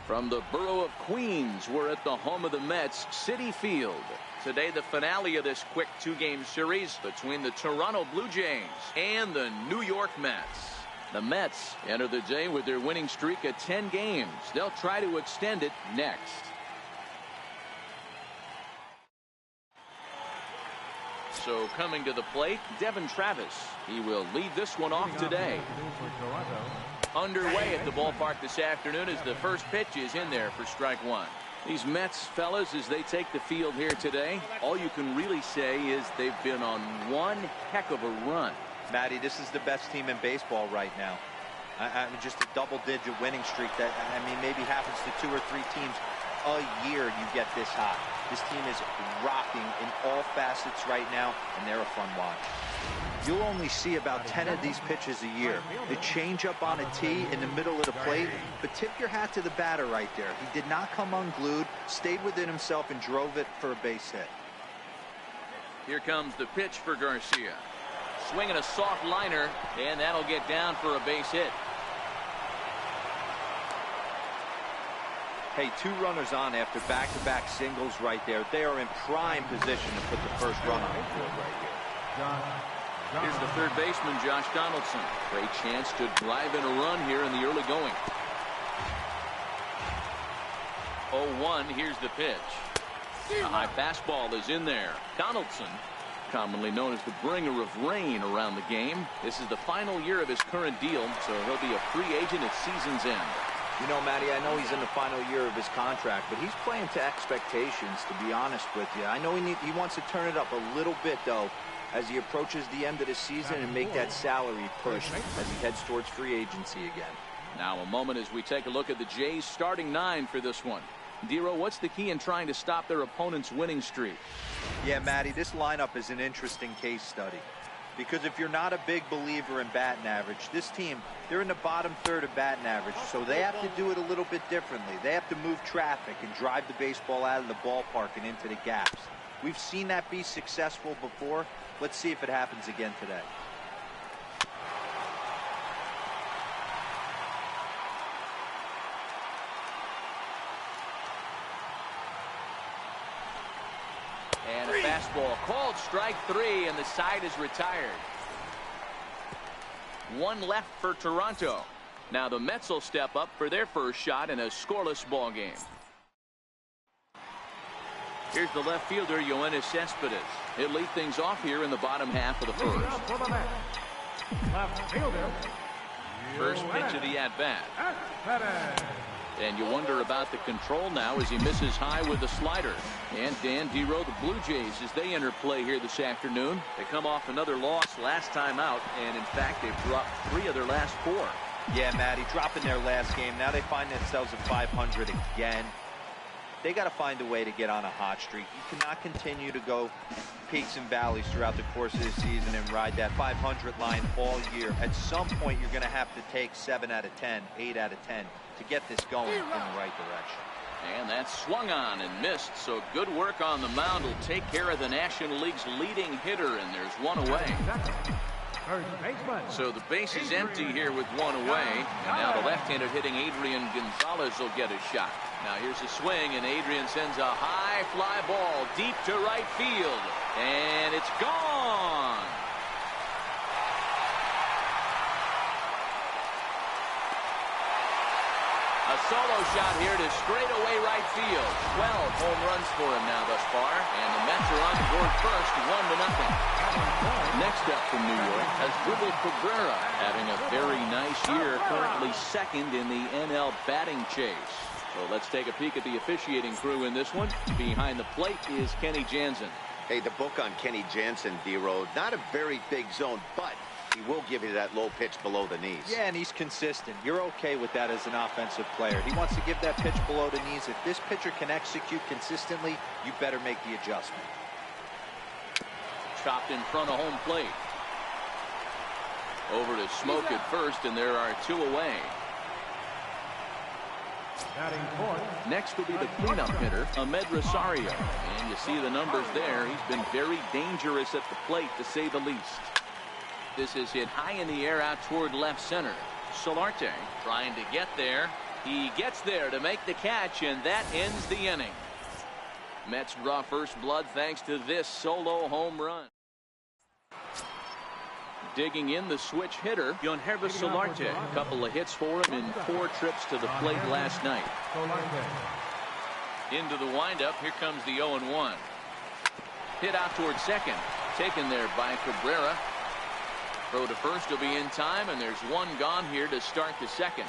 From the borough of Queens, we're at the home of the Mets, Citi Field. Today, the finale of this quick two-game series between the Toronto Blue Jays and the New York Mets. The Mets enter the day with their winning streak at 10 games. They'll try to extend it next. So coming to the plate, Devin Travis. He will lead this one off today. Underway at the ballpark this afternoon as the first pitch is in there for strike one. These Mets fellas, as they take the field here today, all you can really say is they've been on one heck of a run. Matty, this is the best team in baseball right now. I mean, just a double-digit winning streak that, I mean, maybe happens to 2 or 3 teams a year you get this hot. This team is rocking in all facets right now, and they're a fun watch. You'll only see about 10 of these pitches a year. The changeup on a tee in the middle of the plate, but tip your hat to the batter right there. He did not come unglued, stayed within himself, and drove it for a base hit. Here comes the pitch for Garcia. Swinging a soft liner, and that'll get down for a base hit. Hey, 2 runners on after back-to-back singles right there. They are in prime position to put the first run on the field right here. Here's the third baseman, Josh Donaldson. Great chance to drive in a run here in the early going. 0-1, here's the pitch. A high fastball is in there. Donaldson, commonly known as the bringer of rain around the game. This is the final year of his current deal, so he'll be a free agent at season's end. You know, Matty, I know he's in the final year of his contract, but he's playing to expectations, to be honest with you. I know he wants to turn it up a little bit, though, as he approaches the end of the season and make that salary push as he heads towards free agency again. Now a moment as we take a look at the Jays starting 9 for this one. Dero, what's the key in trying to stop their opponent's winning streak? Yeah, Matty, this lineup is an interesting case study. Because if you're not a big believer in batting average, this team, they're in the bottom third of batting average, so they have to do it a little bit differently. They have to move traffic and drive the baseball out of the ballpark and into the gaps. We've seen that be successful before. Let's see if it happens again today. And a fastball called strike 3, and the side is retired. 1 left for Toronto. Now the Mets will step up for their first shot in a scoreless ball game. Here's the left fielder, Yoenis Cespedes. He'll lead things off here in the bottom half of the first. First pitch of the at-bat. And you wonder about the control now as he misses high with the slider. And Dan Dero, the Blue Jays, as they enter play here this afternoon. They come off another loss last time out, and in fact they've dropped 3 of their last 4. Yeah, Matty, dropping their last game. Now they find themselves at 500 again. They got to find a way to get on a hot streak. You cannot continue to go peaks and valleys throughout the course of the season and ride that 500 line all year. At some point, you're going to have to take 7 out of 10, 8 out of 10 to get this going in the right direction. And that's swung on and missed, so good work on the mound will take care of the National League's leading hitter, and there's 1 away. So the base is empty here with 1 away, and now the left-handed hitting Adrian Gonzalez will get a shot. Now here's a swing, and Adrian sends a high fly ball deep to right field, and it's gone. A solo shot here to straightaway right field. 12 home runs for him now thus far, and the Mets are on the board first, 1-0. Next up from New York has Dribble Cabrera, having a very nice year, currently second in the NL batting chase. So let's take a peek at the officiating crew in this one. Behind the plate is Kenny Jansen. Hey, the book on Kenny Jansen, D-Road, not a very big zone, but he will give you that low pitch below the knees. Yeah, and he's consistent. You're okay with that as an offensive player. He wants to give that pitch below the knees. If this pitcher can execute consistently, you better make the adjustment. Chopped in front of home plate. Over to Smoke at first, and there are 2 away. Next will be the cleanup hitter, Ahmed Rosario. And you see the numbers there. He's been very dangerous at the plate, to say the least. This is hit high in the air out toward left center. Solarte trying to get there. He gets there to make the catch, and that ends the inning. Mets draw first blood thanks to this solo home run. Digging in, the switch hitter, Yonhervis Solarte. A couple of hits for him in 4 trips to the plate last night. Into the windup. Here comes the 0-1. Hit out towards second. Taken there by Cabrera. Throw to first will be in time, and there's one gone here to start the second.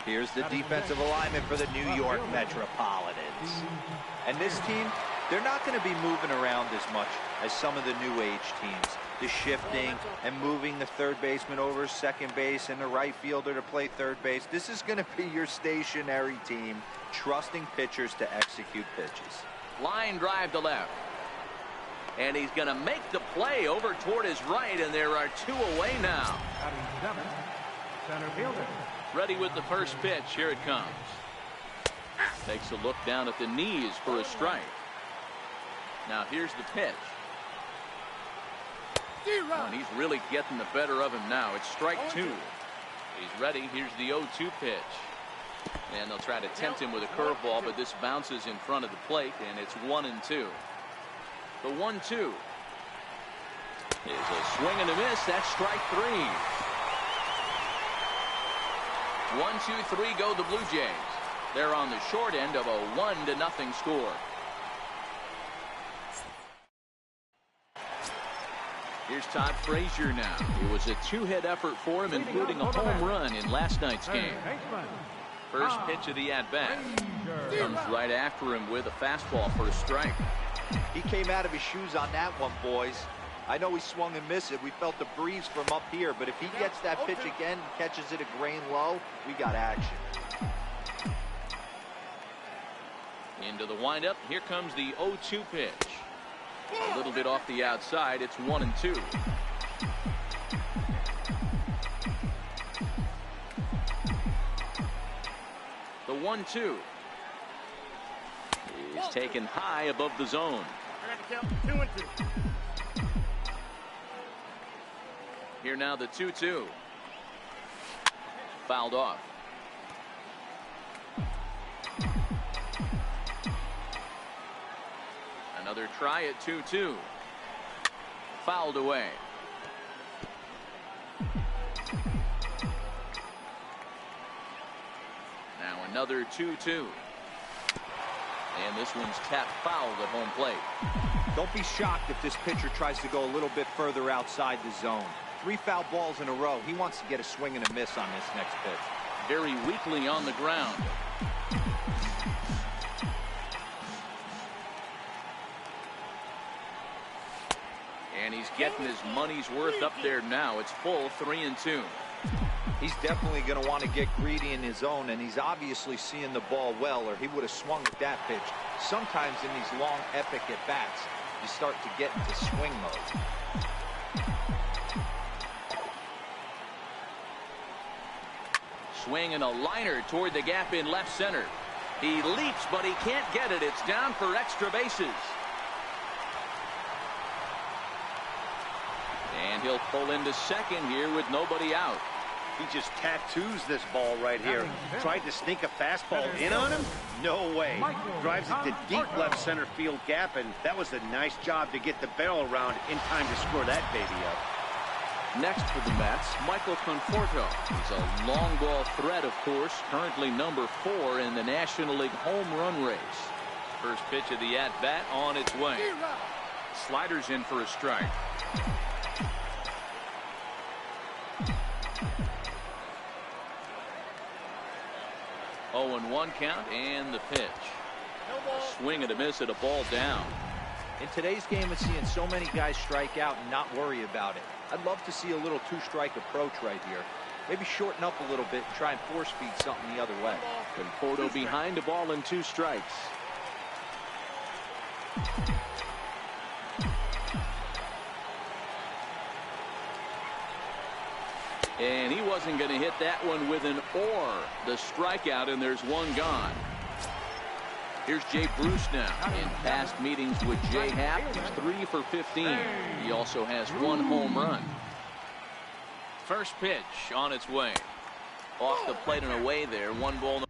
Here's the defensive alignment for the New York Metropolitans. And this team, they're not going to be moving around as much as some of the new age teams. The shifting and moving the third baseman over second base and the right fielder to play third base. This is going to be your stationary team, trusting pitchers to execute pitches. Line drive to left. And he's going to make the play over toward his right, and there are 2 away now. Center fielder. Ready with the first pitch. Here it comes. Takes a look down at the knees for a strike. Now here's the pitch. And he's really getting the better of him now. It's strike 2. He's ready. Here's the 0-2 pitch. And they'll try to tempt him with a curveball, but this bounces in front of the plate, and it's 1-2. The 1-2 is a swing and a miss. That's strike 3. 1-2-3 go the Blue Jays. They're on the short end of a 1-0 score. Here's Todd Frazier now. It was a 2-hit effort for him, including a home run in last night's game. First pitch of the at-bat. Comes right after him with a fastball for a strike. He came out of his shoes on that one, boys. I know he swung and missed it. We felt the breeze from up here, but if he gets that pitch again and catches it a grain low, we got action. Into the windup. Here comes the 0-2 pitch. A little bit off the outside. It's 1-2. The 1-2 is taken high above the zone. I got to count 2-2. Here now the 2-2. Fouled off. Another try at 2-2. Fouled away. Now another 2-2. And this one's tapped foul at home plate. Don't be shocked if this pitcher tries to go a little bit further outside the zone. 3 foul balls in a row. He wants to get a swing and a miss on this next pitch. Very weakly on the ground. And he's getting his money's worth up there now. It's full 3-2. He's definitely going to want to get greedy in his zone, and he's obviously seeing the ball well, or he would have swung at that pitch. Sometimes in these long, epic at-bats, you start to get into swing mode. Swing and a liner toward the gap in left center. He leaps, but he can't get it. It's down for extra bases. And he'll pull into second here with nobody out. He just tattoos this ball right here. Tried to sneak a fastball in on him? No way. Drives it to deep left center field gap, and that was a nice job to get the barrel around in time to score that baby up. Next for the Mets, Michael Conforto. He's a long ball threat, of course, currently number 4 in the National League home run race. First pitch of the at-bat on its way. Sliders in for a strike. Oh, 0-1 count, and the pitch. A swing and a miss at a ball down. In today's game, it's seeing so many guys strike out and not worry about it. I'd love to see a little 2-strike approach right here. Maybe shorten up a little bit and try and force feed something the other way. Conforto behind the ball and 2 strikes. And he wasn't going to hit that one with an or. The strikeout, and there's one gone. Here's Jay Bruce now. In past meetings with Jay Happ, he's 3 for 15. He also has 1 home run. First pitch on its way. Off the plate and away there. 1 ball.